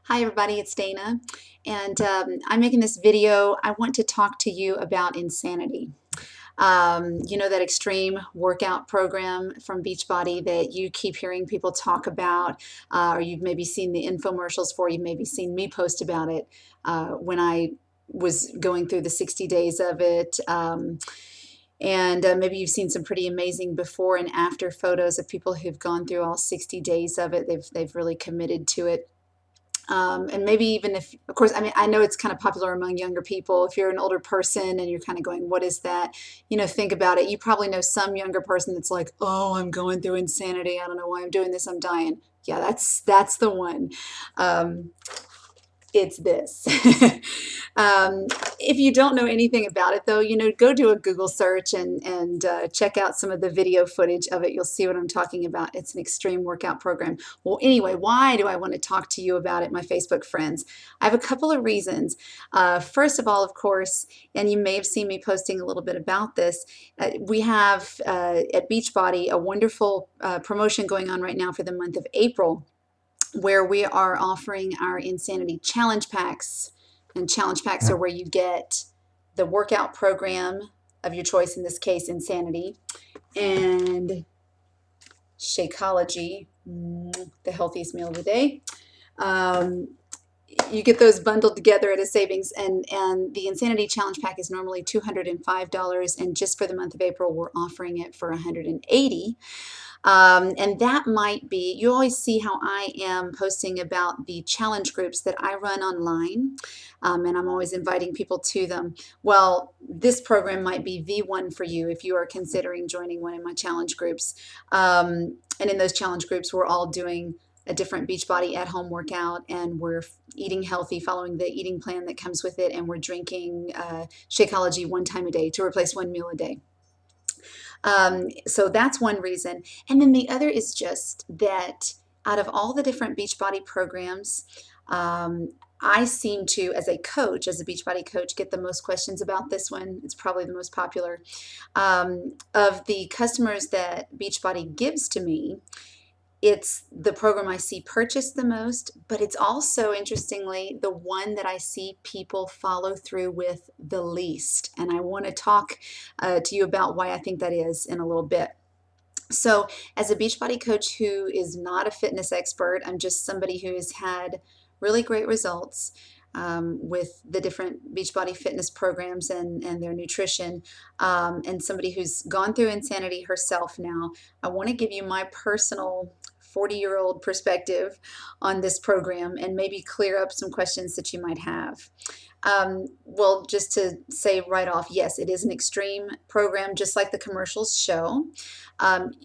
Hi everybody, it's Dana, and I'm making this video. I want to talk to you about insanity. You know, that extreme workout program from Beachbody that you keep hearing people talk about, or you've maybe seen the infomercials for, you've maybe seen me post about it when I was going through the 60 days of it. And maybe you've seen some pretty amazing before and after photos of people who've gone through all 60 days of it. They've really committed to it. And maybe even if, of course, I mean, I know it's kind of popular among younger people. If you're an older person and you're kind of going, what is that? You know, think about it. You probably know some younger person that's like, oh, I'm going through insanity. I don't know why I'm doing this. I'm dying. Yeah, that's the one. Um, it's this. um, if you don't know anything about it, though, you know, go do a Google search and check out some of the video footage of it. You'll see what I'm talking about. It's an extreme workout program. Well, anyway, why do I want to talk to you about it, my Facebook friends? I have a couple of reasons. First of all, of course, and you may have seen me posting a little bit about this, we have at Beachbody a wonderful promotion going on right now for the month of April, where we are offering our Insanity Challenge Packs. And challenge packs are where you get the workout program of your choice, in this case, Insanity, and Shakeology, the healthiest meal of the day. You get those bundled together at a savings, and the Insanity Challenge Pack is normally $205, and just for the month of April, we're offering it for $180. And that might be, you always see how I am posting about the challenge groups that I run online, and I'm always inviting people to them. Well, this program might be the one for you if you are considering joining one of my challenge groups. And in those challenge groups, we're all doing a different Beachbody at-home workout, and we're eating healthy, following the eating plan that comes with it, and we're drinking Shakeology one time a day to replace one meal a day. So that's one reason. And then the other is just that out of all the different Beachbody programs, I seem to, as a coach, as a Beachbody coach, get the most questions about this one. It's probably the most popular. Of the customers that Beachbody gives to me, it's the program I see purchased the most, but it's also, interestingly, the one that I see people follow through with the least. And I want to talk to you about why I think that is in a little bit. So, as a Beachbody coach who is not a fitness expert, I'm just somebody who has had really great results with the different Beachbody fitness programs and their nutrition, and somebody who's gone through Insanity herself now. I want to give you my personal 40-year-old perspective on this program and maybe clear up some questions that you might have. Well, just to say right off, yes, it is an extreme program, just like the commercials show.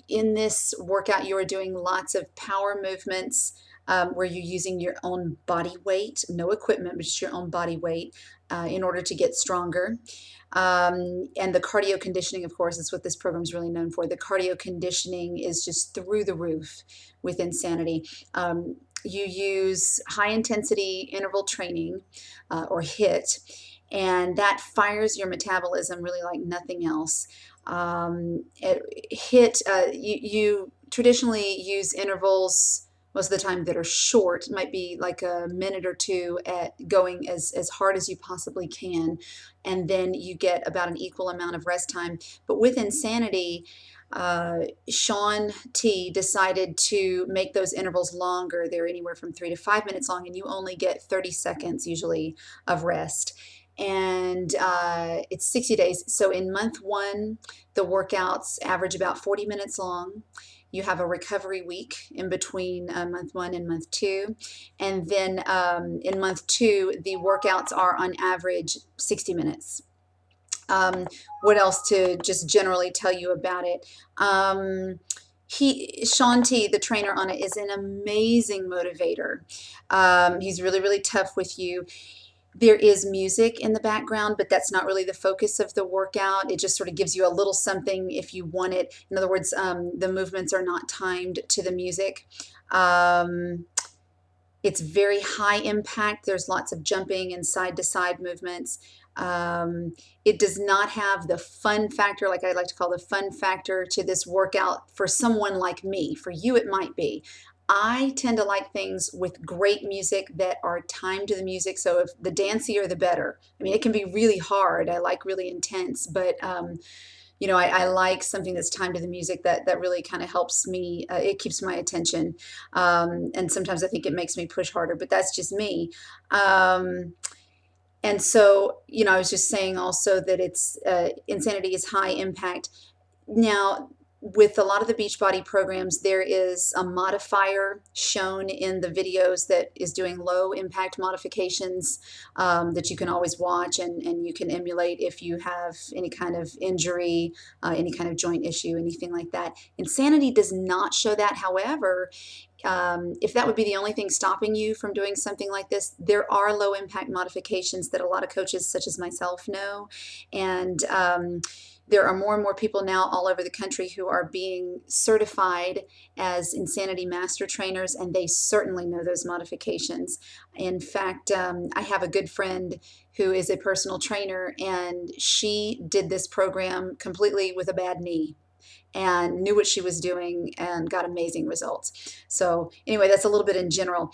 In this workout, you are doing lots of power movements where you're using your own body weight, no equipment, but just your own body weight in order to get stronger. And the cardio conditioning, of course, is what this program is really known for. The cardio conditioning is just through the roof with Insanity. You use high intensity interval training or HIIT, and that fires your metabolism really like nothing else. HIIT, you traditionally use intervals most of the time that are short. It might be like a minute or two at going as hard as you possibly can, and then you get about an equal amount of rest time. But with Insanity, Shaun T decided to make those intervals longer. They're anywhere from 3 to 5 minutes long, and you only get 30 seconds usually of rest. And it's 60 days. So in month one, the workouts average about 40 minutes long. You have a recovery week in between month one and month two. And then in month two, the workouts are on average 60 minutes. What else to just generally tell you about it? Shaun T, the trainer on it, is an amazing motivator. He's really, really tough with you. There is music in the background, but that's not really the focus of the workout. It just sort of gives you a little something if you want it. In other words, the movements are not timed to the music. It's very high impact. There's lots of jumping and side-to-side movements. It does not have the fun factor, like I like to call the fun factor to this workout for someone like me. For you, it might be. I tend to like things with great music that are timed to the music. So if the dancier, the better. I mean, it can be really hard. I like really intense, but I like something that's timed to the music that really kind of helps me. It keeps my attention, and sometimes I think it makes me push harder. But that's just me. Um, and so, I was just saying also that it's Insanity is high impact. Now, with a lot of the Beachbody programs, there is a modifier shown in the videos that is doing low impact modifications that you can always watch and you can emulate if you have any kind of injury, any kind of joint issue, anything like that. Insanity does not show that. However, if that would be the only thing stopping you from doing something like this, there are low impact modifications that a lot of coaches, such as myself, know. And there are more and more people now all over the country who are being certified as Insanity Master Trainers, and they certainly know those modifications. In fact, I have a good friend who is a personal trainer, and she did this program completely with a bad knee and knew what she was doing and got amazing results. So anyway, that's a little bit in general.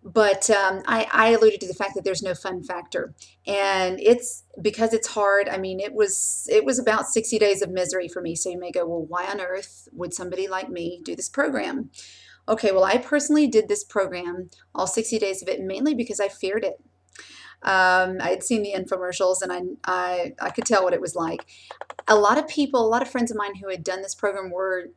But I alluded to the fact that there's no fun factor, and it's because it's hard. I mean, it was about 60 days of misery for me. So you may go, well, why on earth would somebody like me do this program? Okay, well, I personally did this program, all 60 days of it, mainly because I feared it. I had seen the infomercials, and I could tell what it was like. A lot of people, a lot of friends of mine who had done this program were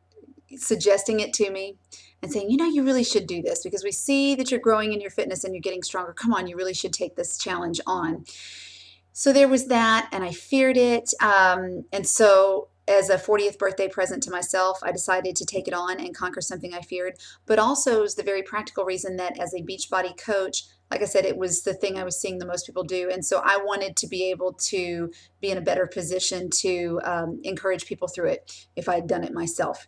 suggesting it to me and saying, you really should do this because we see that you're growing in your fitness and you're getting stronger. Come on, you really should take this challenge on. So there was that, and I feared it. And so, as a 40th birthday present to myself, I decided to take it on and conquer something I feared. But also, it was the very practical reason that as a Beachbody coach, like I said, it was the thing I was seeing the most people do. And so I wanted to be able to be in a better position to encourage people through it if I had done it myself.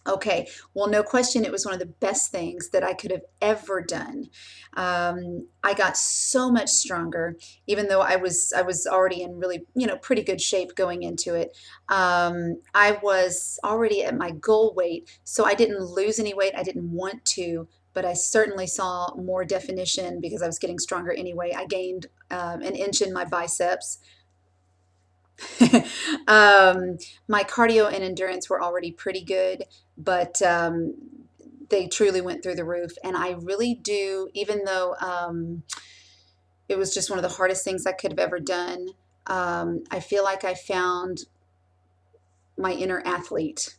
Okay, well, no question, it was one of the best things that I could have ever done. I got so much stronger, even though I was already in really, pretty good shape going into it. I was already at my goal weight, so I didn't lose any weight. I didn't want to, but I certainly saw more definition because I was getting stronger anyway. I gained an inch in my biceps. My cardio and endurance were already pretty good, but they truly went through the roof. And I really do, even though it was just one of the hardest things I could have ever done, I feel like I found my inner athlete.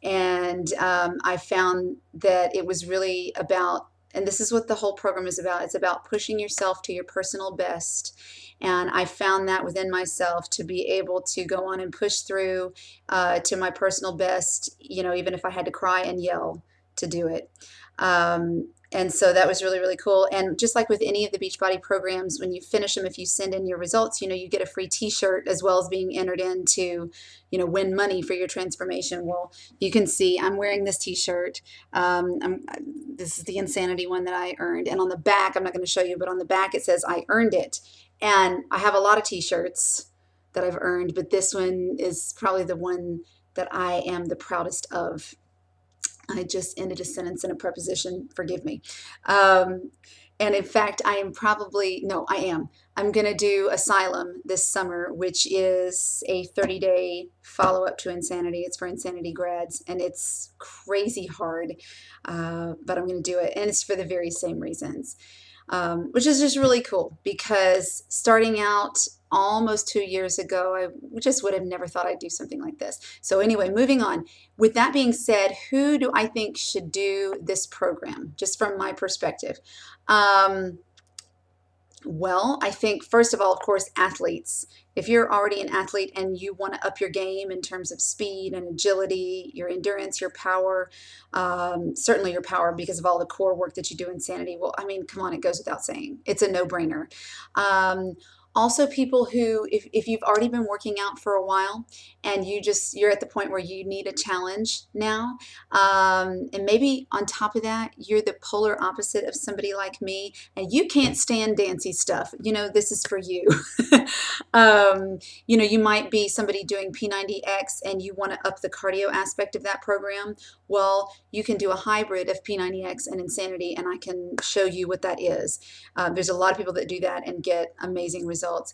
And I found that it was really about, and this is what the whole program is about, it's about pushing yourself to your personal best. And I found that within myself to be able to go on and push through to my personal best, even if I had to cry and yell to do it. And so that was really, really cool. And just like with any of the Beachbody programs, when you finish them, if you send in your results, you get a free t-shirt as well as being entered in to, win money for your transformation. Well, you can see I'm wearing this t-shirt. This is the Insanity one that I earned. And on the back, I'm not going to show you, but on the back it says I earned it. And I have a lot of t-shirts that I've earned, but this one is probably the one that I am the proudest of. I just ended a sentence in a preposition, forgive me. And in fact, I am. I'm going to do Asylum this summer, which is a 30-day follow-up to Insanity. It's for Insanity grads, and it's crazy hard, but I'm going to do it. And it's for the very same reasons, which is just really cool because starting out almost 2 years ago, I just would have never thought I'd do something like this. So anyway, moving on. With that being said, who do I think should do this program, just from my perspective? Well, I think first of all, of course, athletes. If you're already an athlete and you want to up your game in terms of speed and agility, your endurance, your power, certainly your power because of all the core work that you do in Sanity. Well, I mean, come on, it goes without saying. It's a no-brainer. Also, people who, if you've already been working out for a while and you're at the point where you need a challenge now, and maybe on top of that, you're the polar opposite of somebody like me and you can't stand dancy stuff, this is for you. You might be somebody doing P90X and you want to up the cardio aspect of that program. Well, you can do a hybrid of P90X and Insanity, and I can show you what that is. There's a lot of people that do that and get amazing results.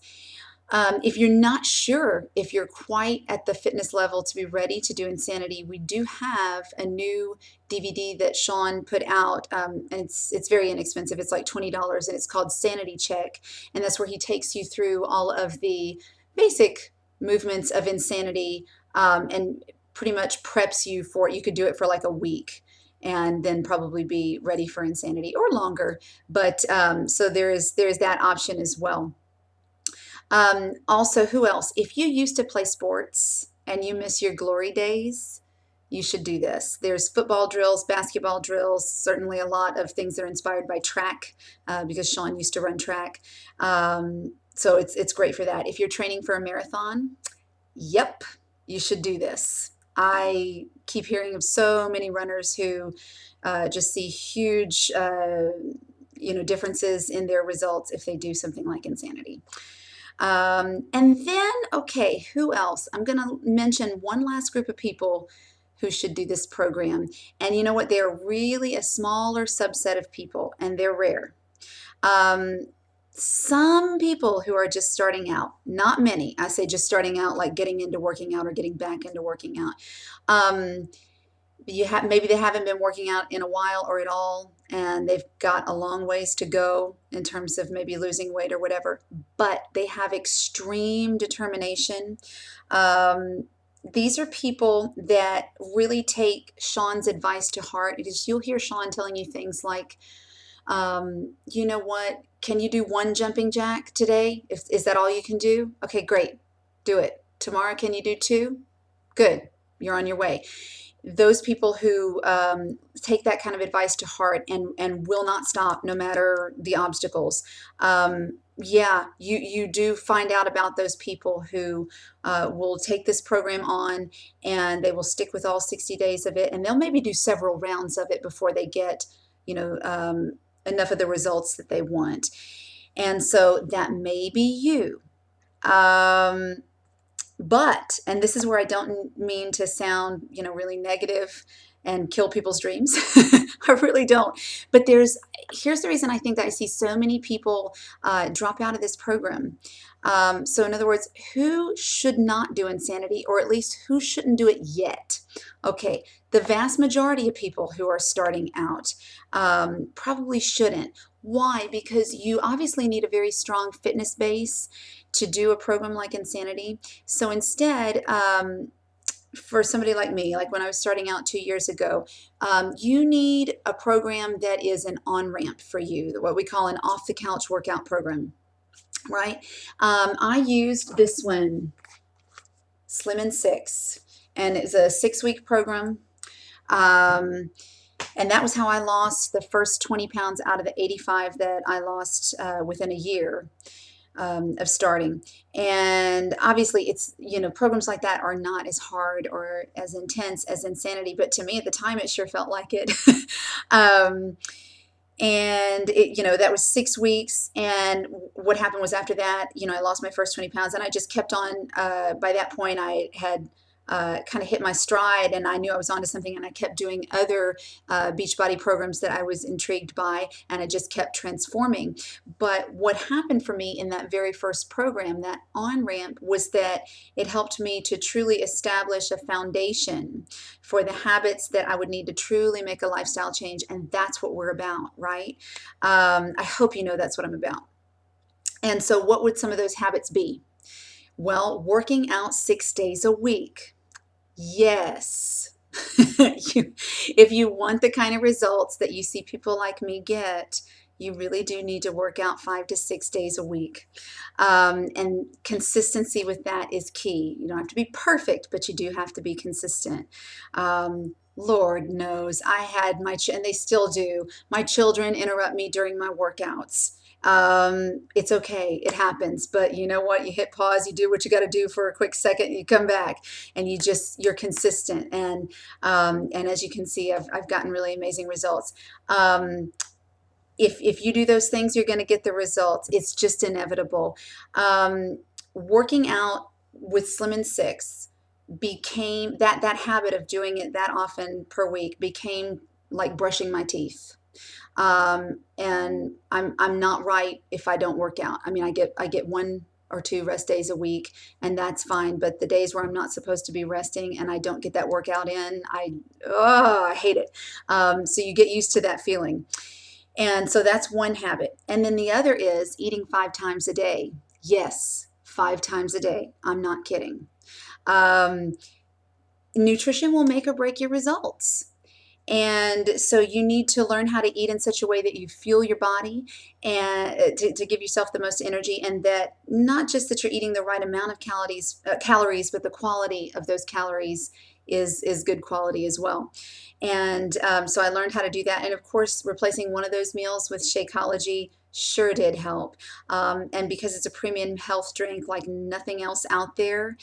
If you're not sure if you're quite at the fitness level to be ready to do Insanity, we do have a new DVD that Sean put out, and it's very inexpensive. It's like $20, and it's called Sanity Check, and that's where he takes you through all of the basic movements of Insanity, and pretty much preps you for it. You could do it for like a week and then probably be ready for Insanity or longer. But so there's that option as well. Also, who else? If you used to play sports and you miss your glory days, you should do this. There's football drills, basketball drills, certainly a lot of things that are inspired by track, because Sean used to run track. So it's great for that. If you're training for a marathon, yep, you should do this. I keep hearing of so many runners who just see huge differences in their results if they do something like Insanity. And then, okay, who else? I'm going to mention one last group of people who should do this program. And you know what? They're really a smaller subset of people, and they're rare. Some people who are just starting out, not many. I say just starting out, like getting into working out or getting back into working out. Maybe they haven't been working out in a while or at all, and they've got a long ways to go in terms of maybe losing weight or whatever, but they have extreme determination. These are people that really take Sean's advice to heart, because you'll hear Sean telling you things like, you know what, can you do one jumping jack today? Is that all you can do? Okay, great, do it. Tomorrow, can you do two? Good, you're on your way. Those people who take that kind of advice to heart and will not stop no matter the obstacles. Yeah, you do find out about those people who will take this program on, and they will stick with all 60 days of it, and they'll maybe do several rounds of it before they get, enough of the results that they want. And so that may be you. But, and this is where I don't mean to sound, really negative and kill people's dreams. I really don't. But here's the reason I think that I see so many people drop out of this program. So in other words, who should not do Insanity, or at least who shouldn't do it yet? Okay, the vast majority of people who are starting out probably shouldn't. Why? Because you obviously need a very strong fitness base to do a program like Insanity. So instead, for somebody like me, like when I was starting out 2 years ago, you need a program that is an on-ramp for you, what we call an off-the-couch workout program, right? I used this one, Slim in 6, and it's a 6-week program. And that was how I lost the first 20 pounds out of the 85 that I lost within a year of starting. And obviously it's, programs like that are not as hard or as intense as Insanity, but to me at the time it sure felt like it. And that was 6 weeks. And what happened was, after that, I lost my first 20 pounds, and I just kept on. By that point, I had kind of hit my stride, and I knew I was onto something, and I kept doing other Beachbody programs that I was intrigued by, and I just kept transforming. But what happened for me in that very first program, that on-ramp, was that it helped me to truly establish a foundation for the habits that I would need to truly make a lifestyle change, and that's what we're about, right? I hope you know that's what I'm about. And so what would some of those habits be? Well, working out 6 days a week. Yes. If you want the kind of results that you see people like me get, you really do need to work out 5 to 6 days a week. And consistency with that is key. You don't have to be perfect, but you do have to be consistent. Lord knows I had and they still do, my children interrupt me during my workouts. It's okay, it happens, but you know what, you hit pause, you do what you got to do for a quick second, you come back, and you're consistent, and as you can see, I've gotten really amazing results. If you do those things, you're going to get the results. It's just inevitable. working out with Slim and Six became that habit of doing it that often per week became like brushing my teeth. And I'm not right if I don't work out. I mean, I get 1 or 2 rest days a week, and that's fine. But the days where I'm not supposed to be resting and I don't get that workout in, I hate it. So you get used to that feeling. And so that's one habit. And then the other is eating 5 times a day. Yes, 5 times a day. I'm not kidding. Um, Nutrition will make or break your results. And so you need to learn how to eat in such a way that you fuel your body and to give yourself the most energy, and that not just that you're eating the right amount of calories, but the quality of those calories is good quality as well. And so I learned how to do that. And of course, replacing one of those meals with Shakeology sure did help. And because it's a premium health drink like nothing else out there,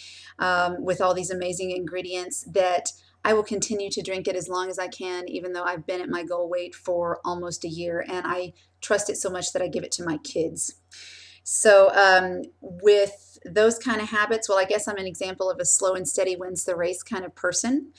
with all these amazing ingredients, that I will continue to drink it as long as I can, even though I've been at my goal weight for almost a year. And I trust it so much that I give it to my kids. So, with those kind of habits, well, I guess I'm an example of a slow and steady wins the race kind of person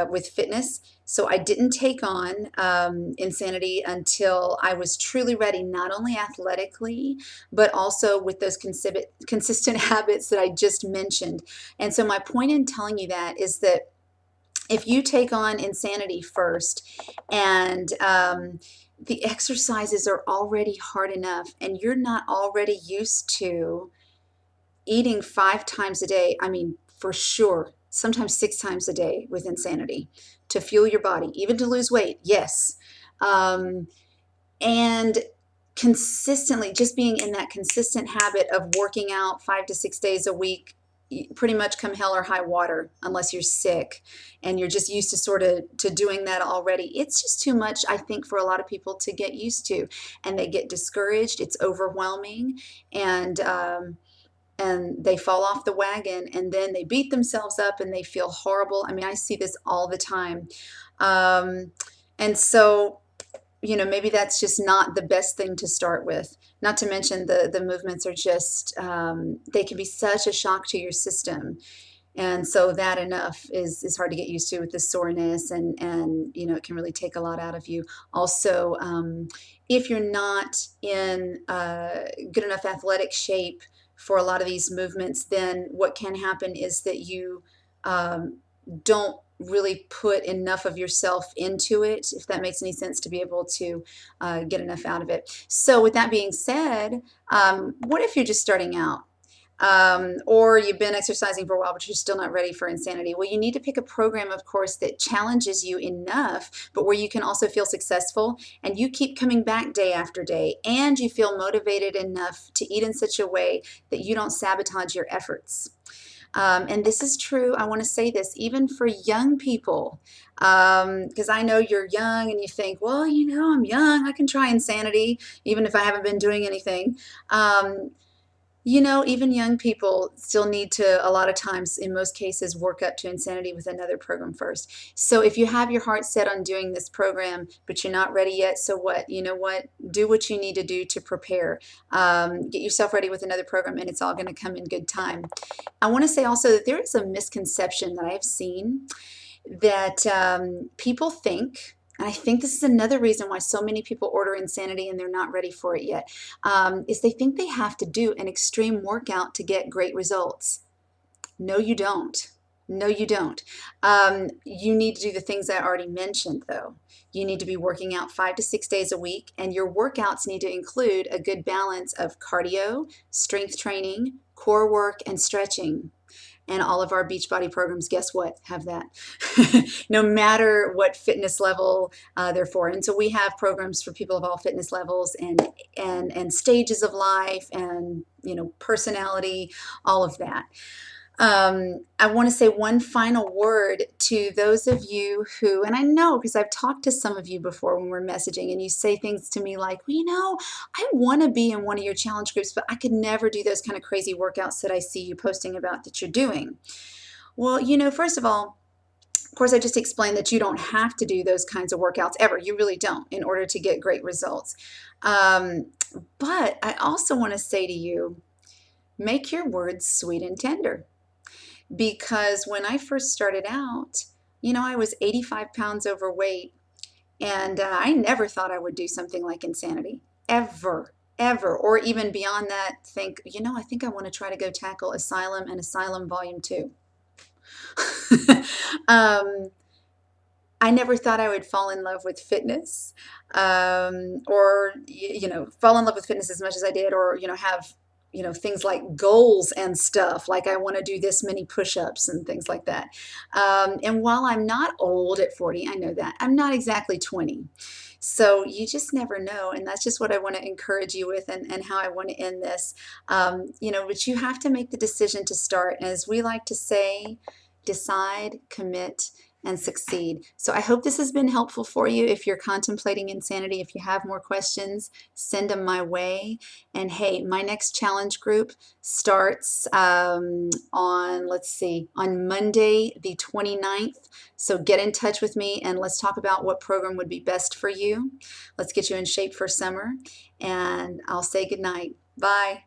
with fitness. So, I didn't take on insanity until I was truly ready, not only athletically, but also with those consistent habits that I just mentioned. And so, my point in telling you that is that if you take on insanity first, and the exercises are already hard enough and you're not already used to eating 5 times a day, I mean, for sure, sometimes 6 times a day with insanity to fuel your body, even to lose weight, yes. Um, and consistently, just being in that consistent habit of working out 5 to 6 days a week, pretty much come hell or high water, unless you're sick and you're just used to sort of to doing that already. It's just too much, I think, for a lot of people to get used to, and they get discouraged. It's overwhelming, and they fall off the wagon, and then they beat themselves up and they feel horrible. I mean, I see this all the time. And so, maybe that's just not the best thing to start with. Not to mention the movements are just, they can be such a shock to your system. And so that enough is hard to get used to with the soreness, and it can really take a lot out of you. Also, if you're not in good enough athletic shape for a lot of these movements, then what can happen is that you don't really put enough of yourself into it, if that makes any sense, to be able to get enough out of it. So with that being said, what if you're just starting out? Or you've been exercising for a while, but you're still not ready for insanity? Well, you need to pick a program, of course, that challenges you enough, but where you can also feel successful and you keep coming back day after day, and you feel motivated enough to eat in such a way that you don't sabotage your efforts. And this is true, I want to say this, even for young people, because I know you're young and you think, well, I'm young, I can try insanity, even if I haven't been doing anything. Even young people still need to, a lot of times, in most cases, work up to insanity with another program first. So if you have your heart set on doing this program, but you're not ready yet, so what? You know what? Do what you need to do to prepare. Get yourself ready with another program, and it's all going to come in good time. I want to say also that there is a misconception that I have seen that people think, and I think this is another reason why so many people order insanity and they're not ready for it yet, is they think they have to do an extreme workout to get great results. No, you don't. No, you don't. You need to do the things I already mentioned, though. You need to be working out 5 to 6 days a week, and your workouts need to include a good balance of cardio, strength training, core work, and stretching. And all of our Beachbody programs, guess what, have that, no matter what fitness level they're for. And so we have programs for people of all fitness levels and stages of life, and personality, all of that. I want to say one final word to those of you who, and I know because I've talked to some of you before when we're messaging, and you say things to me like, well, I want to be in one of your challenge groups, but I could never do those kind of crazy workouts that I see you posting about that you're doing. Well, first of all, of course, I just explained that you don't have to do those kinds of workouts ever. You really don't, in order to get great results. But I also want to say to you, make your words sweet and tender. Because when I first started out, I was 85 pounds overweight, and I never thought I would do something like insanity, ever, ever, or even beyond that, I think I want to try to go tackle Asylum and Asylum Volume 2. um, I never thought I would fall in love with fitness, or fall in love with fitness as much as I did, or have things like goals and stuff, like I want to do this many push-ups and things like that. And while I'm not old at 40, I know that I'm not exactly 20. So you just never know, and that's just what I want to encourage you with, and how I want to end this. But you have to make the decision to start, and as we like to say, decide, commit, and succeed. So I hope this has been helpful for you. If you're contemplating insanity, if you have more questions, send them my way. And hey, my next challenge group starts on Monday, the 29th. So get in touch with me and let's talk about what program would be best for you. Let's get you in shape for summer. And I'll say goodnight. Bye.